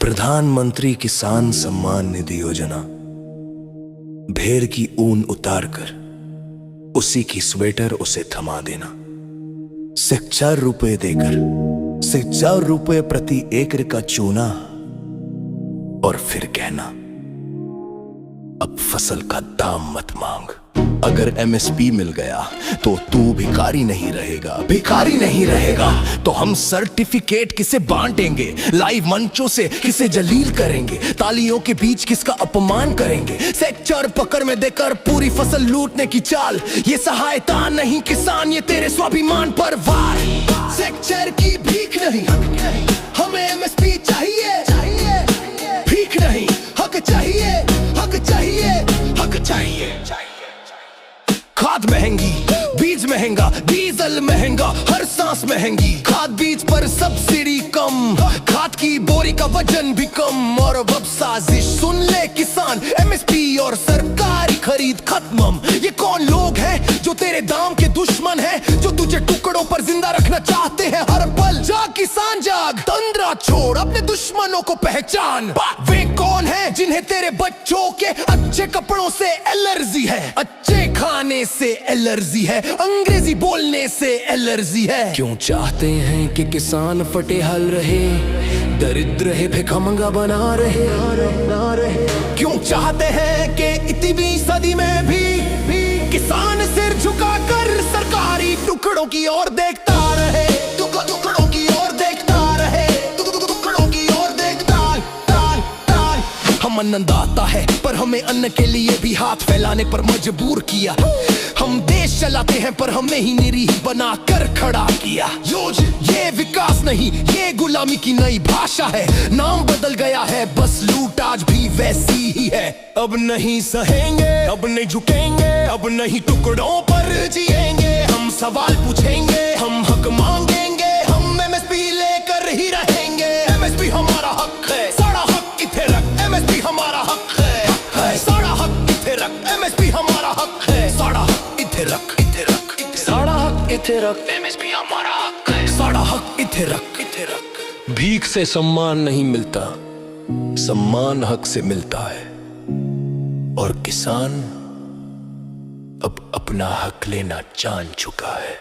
प्रधानमंत्री किसान सम्मान निधि योजना। भेड़ की ऊन उतारकर उसी की स्वेटर उसे थमा देना। सिर्फ 4 रुपए देकर, सिर्फ 4 रुपए प्रति एकड़ का चूना, और फिर कहना अब फसल का दाम मत मांग। अगर एमएसपी मिल गया तो तू भिखारी नहीं रहेगा, भिखारी नहीं रहेगा। तो हम सर्टिफिकेट किसे बांटेंगे, लाइव मंचों से किसे जलील करेंगे, तालियों के बीच किसका अपमान करेंगे। सेक्टर पकड़ में देकर पूरी फसल लूटने की चाल, ये सहायता नहीं किसान, ये तेरे स्वाभिमान पर वार। सेक्टर की भीख नहीं, हमें एमएसपी चाहिए, भीख नहीं, हक चाहिए, हक चाहिए, हक चाहिए। खाद महंगी, बीज महंगा, डीजल महंगा, हर सांस महंगी। खाद बीज पर सब्सिडी कम, खाद की बोरी का वजन भी कम। और अब साजिश सुन ले किसान, एमएसपी और सरकारी खरीद खत्म। ये कौन लोग हैं जो तेरे दाम के दुश्मन हैं, जो तुझे टुकड़ों पर जिंदा रखना चाहते हैं हर पल। जाग किसान जाग, तंद्रा छोड़, अपने दुश्मनों को पहचान। वे कौन हैं जिन्हें तेरे बच्चों के अच्छे कपड़ों से एलर्जी है, अच्छे खाने से एलर्जी है, अंग्रेजी बोलने से एलर्जी है। क्यों चाहते हैं कि किसान फटे हाल रहे, दरिद्र है भिखमंगा बना रहे, क्यों चाहते हैं कि इतनी सदी में भी किसान सिर झुकाकर सरकारी टुकड़ों की ओर देखता रहे, टुकड़ों की ओर देखता रहे, टुकड़ों की ओर देखता। हम अन्नदाता है पर हमें अन्न के लिए भी हाथ फैलाने पर मजबूर किया। हम देश चलाते हैं पर हमें ही निरीह बनाकर खड़ा किया। ये विकास नहीं, ये गुलामी की नई भाषा है। नाम बदल गया है, बस लूट आज भी वैसी ही है। अब नहीं सहेंगे, अब नहीं झुकेंगे, अब नहीं टुकड़ों पर जिएंगे। हम सवाल पूछेंगे, हम हक मांगेंगे, हम एमएसपी लेकर ही रहेंगे। एमएसपी हमारा हक है, सारा हक किथे रख, एमएसपी हमारा हक है, सारा हक किथे रख, एमएसपी हमारा हक है, सारा हक इथे रख, सारा हक इथे रख, एमएसपी हमारा हक है, सारा हक इथे रख, इथे रख। भीख से सम्मान नहीं मिलता, सम्मान हक से मिलता है। और किसान अब अपना हक लेना जान चुका है।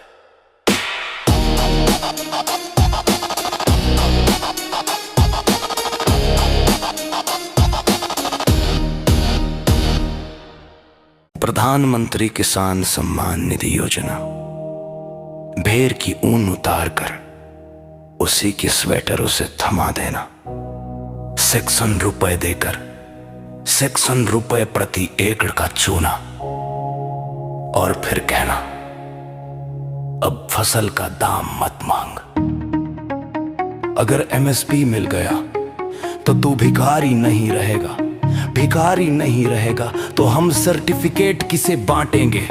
प्रधानमंत्री किसान सम्मान निधि योजना। भेड़ की ऊन उतारकर उसी की स्वेटर उसे थमा देना। 600 रुपए देकर, 600 रुपए प्रति एकड़ का चूना, और फिर कहना अब फसल का दाम मत मांग। अगर एमएसपी मिल गया तो तू भिखारी नहीं रहेगा, भिखारी नहीं रहेगा। तो हम सर्टिफिकेट किसे बांटेंगे,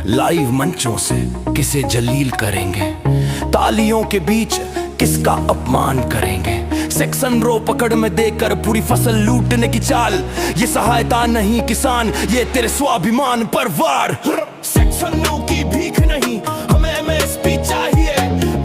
लाइव मंचों से किसे जलील करेंगे, तालियों के बीच किसका अपमान करेंगे। सेक्शन रो पकड़ में देकर पूरी फसल लूटने की चाल, ये सहायता नहीं किसान, ये तेरे स्वाभिमान पर वार। सेक्शन रो की भीख नहीं, हमें एमएसपी चाहिए,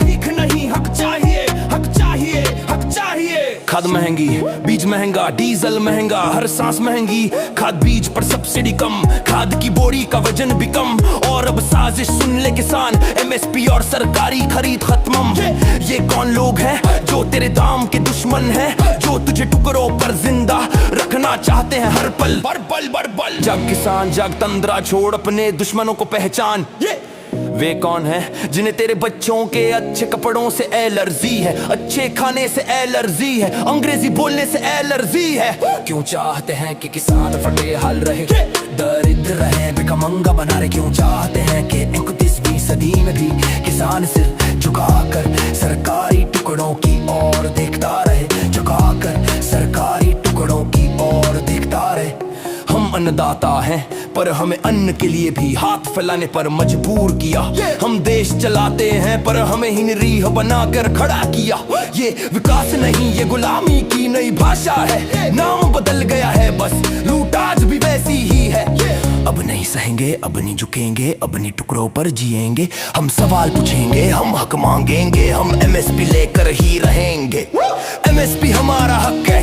भीख नहीं, हक चाहिए, हक चाहिए, हक चाहिए। खाद महंगी, बीज महंगा, डीजल महंगा, हर सांस महंगी। खाद बीज पर सब्सिडी कम, खाद की बोरी का वजन भी कम। और अब साजिश सुन ले किसान, एमएसपी और सरकारी खरीद खत्म। ये कौन लोग हैं जो तेरे दाम के दुश्मन हैं, जो तुझे टुकड़ों पर जिंदा रखना चाहते हैं हर पल, बरबल बरबल। जाग किसान जाग, तंद्रा छोड़, अपने दुश्मनों को पहचान। वे कौन हैं जिन्हें तेरे बच्चों के अच्छे कपड़ों से एलर्जी है, अच्छे खाने से एलर्जी है, अंग्रेजी बोलने से एलर्जी है। क्यों चाहते हैं कि किसान फटे हाल रहे, दरिद्र रहे, भिखमंगा बना रहे। क्यों चाहते हैं कि 21वीं सदी में भी किसान सिर झुकाकर सरकारी टुकड़ों की ओर देखता रहे, झुकाकर सरकारी टुकड़ों की ओर देखता रहे। हम अन्नदाता हैं पर हमें अन्न के लिए भी हाथ फैलाने पर मजबूर किया। हम देश चलाते हैं पर हमें ही निरीह बनाकर खड़ा किया। ये विकास नहीं, ये गुलामी की नई भाषा है। नाम बदल गया है, बस लूट आज भी वैसी ही है। अब नहीं सहेंगे, अब नहीं झुकेंगे, अब नहीं टुकड़ों पर जिएंगे। हम सवाल पूछेंगे, हम हक मांगेंगे, हम एमएसपी लेकर ही रहेंगे। एमएसपी हमारा हक है,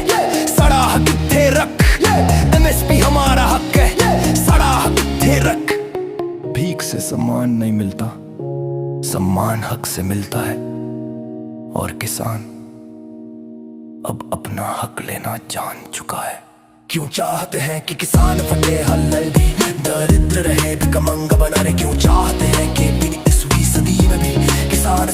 मिलता, सम्मान हक से मिलता है, और किसान अब अपना हक लेना जान चुका है। क्यों चाहते हैं कि किसान फटे हल्लड़ भी, दरिद्र रहे भिखमंगा बना रहे। क्यों चाहते हैं कि 21वीं सदी में भी किसान